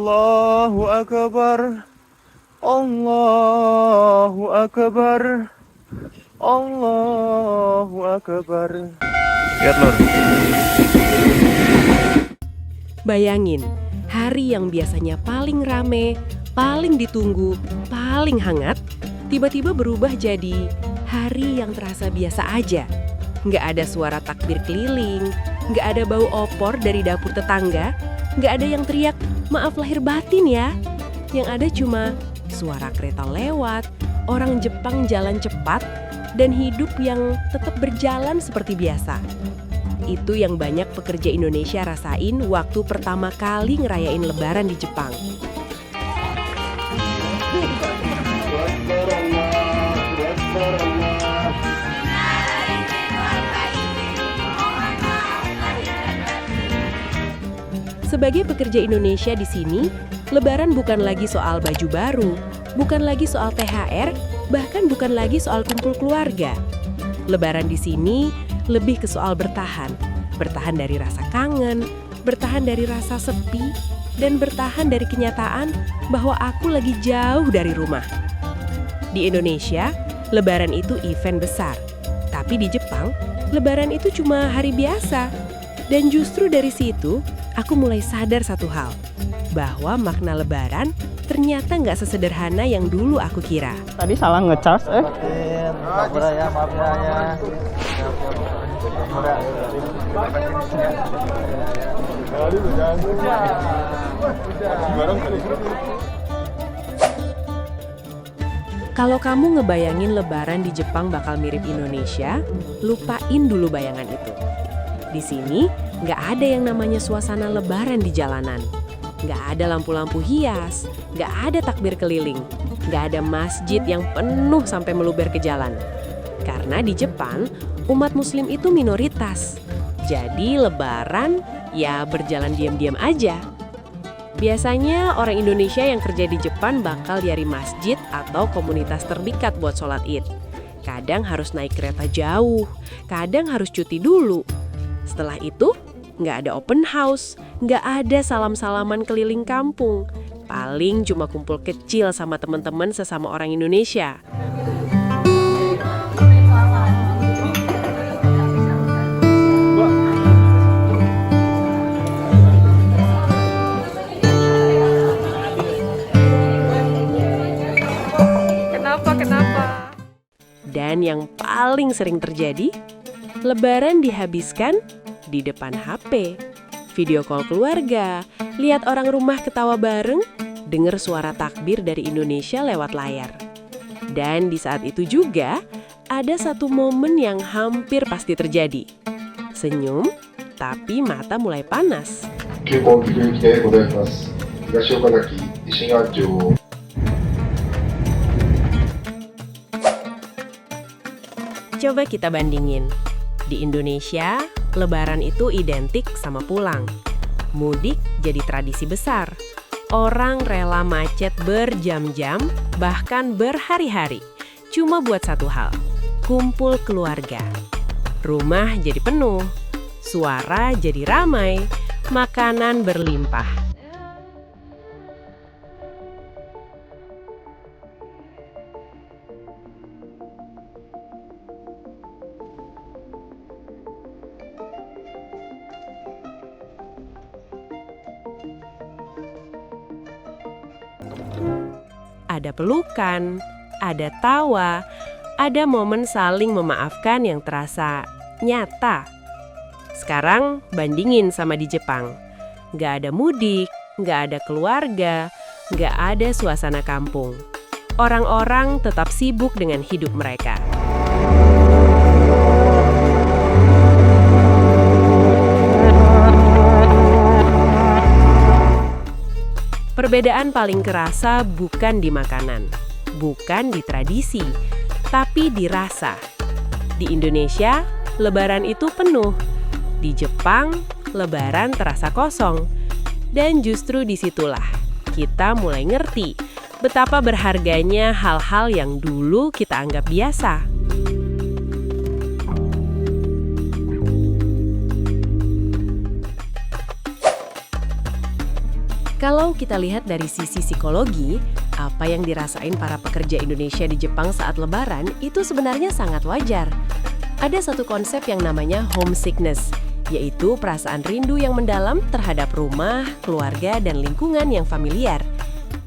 Allahu Akbar. Allahu Akbar. Allahu Akbar. Lihat lor. Bayangin, hari yang biasanya paling rame, paling ditunggu, paling hangat, tiba-tiba berubah jadi hari yang terasa biasa aja. Nggak ada suara takbir keliling, nggak ada bau opor dari dapur tetangga, nggak ada yang teriak, maaf lahir batin ya. Yang ada cuma suara kereta lewat, orang Jepang jalan cepat, dan hidup yang tetap berjalan seperti biasa. Itu yang banyak pekerja Indonesia rasain waktu pertama kali ngerayain Lebaran di Jepang. Sebagai pekerja Indonesia di sini, Lebaran bukan lagi soal baju baru, bukan lagi soal THR, bahkan bukan lagi soal kumpul keluarga. Lebaran di sini lebih ke soal bertahan. Bertahan dari rasa kangen, bertahan dari rasa sepi, dan bertahan dari kenyataan bahwa aku lagi jauh dari rumah. Di Indonesia, Lebaran itu event besar. Tapi di Jepang, Lebaran itu cuma hari biasa. Dan justru dari situ, aku mulai sadar satu hal, bahwa makna Lebaran ternyata nggak sesederhana yang dulu aku kira. Tadi salah ngecas Maaf ya, maaf ya. Kalau kamu ngebayangin Lebaran di Jepang bakal mirip Indonesia, lupain dulu bayangan itu. Di sini, nggak ada yang namanya suasana Lebaran di jalanan. Nggak ada lampu-lampu hias, nggak ada takbir keliling, nggak ada masjid yang penuh sampai meluber ke jalan. Karena di Jepang, umat Muslim itu minoritas. Jadi Lebaran ya berjalan diam-diam aja. Biasanya orang Indonesia yang kerja di Jepang bakal nyari masjid atau komunitas terdekat buat sholat Id. Kadang harus naik kereta jauh, kadang harus cuti dulu. Setelah itu, nggak ada open house, nggak ada salam-salaman keliling kampung. Paling cuma kumpul kecil sama teman-teman sesama orang Indonesia. Kenapa? Dan yang paling sering terjadi, Lebaran dihabiskan di depan HP, video call keluarga, lihat orang rumah ketawa bareng, dengar suara takbir dari Indonesia lewat layar. Dan di saat itu juga, ada satu momen yang hampir pasti terjadi. Senyum, tapi mata mulai panas. Coba kita bandingin. Di Indonesia, Lebaran itu identik sama pulang. Mudik jadi tradisi besar. Orang rela macet berjam-jam, bahkan berhari-hari, cuma buat satu hal, kumpul keluarga. Rumah jadi penuh, suara jadi ramai, makanan berlimpah. Ada pelukan, ada tawa, ada momen saling memaafkan yang terasa nyata. Sekarang bandingin sama di Jepang. Nggak ada mudik, nggak ada keluarga, nggak ada suasana kampung. Orang-orang tetap sibuk dengan hidup mereka. Perbedaan paling kerasa bukan di makanan, bukan di tradisi, tapi di rasa. Di Indonesia, Lebaran itu penuh. Di Jepang, Lebaran terasa kosong. Dan justru disitulah kita mulai ngerti betapa berharganya hal-hal yang dulu kita anggap biasa. Kalau kita lihat dari sisi psikologi, apa yang dirasain para pekerja Indonesia di Jepang saat Lebaran itu sebenarnya sangat wajar. Ada satu konsep yang namanya homesickness, yaitu perasaan rindu yang mendalam terhadap rumah, keluarga, dan lingkungan yang familiar.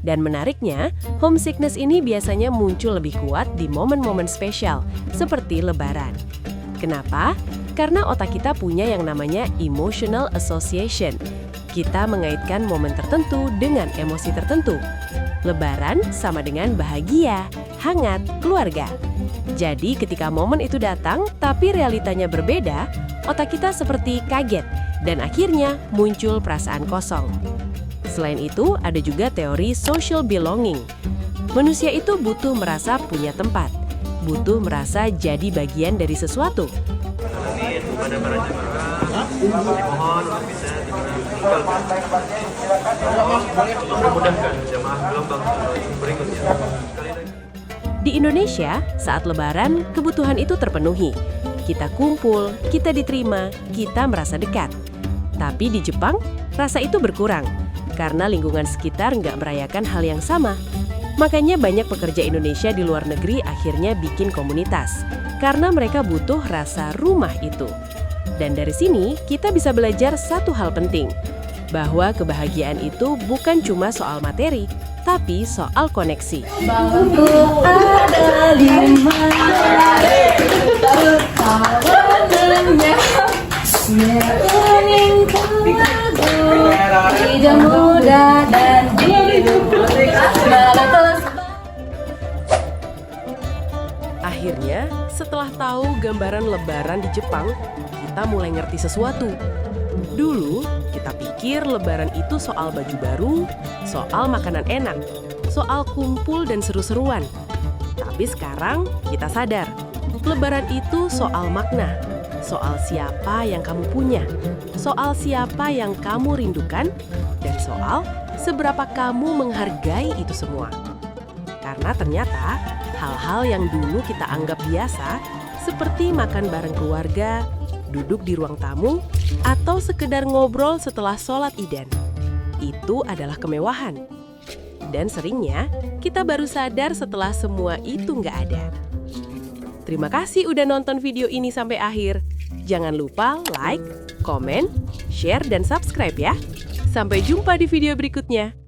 Dan menariknya, homesickness ini biasanya muncul lebih kuat di momen-momen spesial, seperti Lebaran. Kenapa? Karena otak kita punya yang namanya emotional association. Kita mengaitkan momen tertentu dengan emosi tertentu. Lebaran sama dengan bahagia, hangat, keluarga. Jadi ketika momen itu datang, tapi realitanya berbeda, otak kita seperti kaget, dan akhirnya muncul perasaan kosong. Selain itu, ada juga teori social belonging. Manusia itu butuh merasa punya tempat, butuh merasa jadi bagian dari sesuatu. Kepada para jemaah dimohon untuk bisa untuk memudahkan jemaah gelombang berikutnya. Di Indonesia, saat Lebaran, kebutuhan itu terpenuhi. Kita kumpul, kita diterima, kita merasa dekat. Tapi di Jepang, rasa itu berkurang karena lingkungan sekitar nggak merayakan hal yang sama. Makanya banyak pekerja Indonesia di luar negeri akhirnya bikin komunitas, karena mereka butuh rasa rumah itu. Dan dari sini, kita bisa belajar satu hal penting, bahwa kebahagiaan itu bukan cuma soal materi, tapi soal koneksi. Bangku ada 5 kawanannya, kuning kelabu, hijau muda dan biru. Akhirnya, setelah tahu gambaran Lebaran di Jepang, kita mulai ngerti sesuatu. Dulu, kita pikir Lebaran itu soal baju baru, soal makanan enak, soal kumpul dan seru-seruan. Tapi sekarang, kita sadar, Lebaran itu soal makna, soal siapa yang kamu punya, soal siapa yang kamu rindukan, dan soal seberapa kamu menghargai itu semua. Karena ternyata, hal-hal yang dulu kita anggap biasa, seperti makan bareng keluarga, duduk di ruang tamu, atau sekedar ngobrol setelah sholat Idan, itu adalah kemewahan. Dan seringnya, kita baru sadar setelah semua itu nggak ada. Terima kasih udah nonton video ini sampai akhir. Jangan lupa like, komen, share, dan subscribe ya. Sampai jumpa di video berikutnya.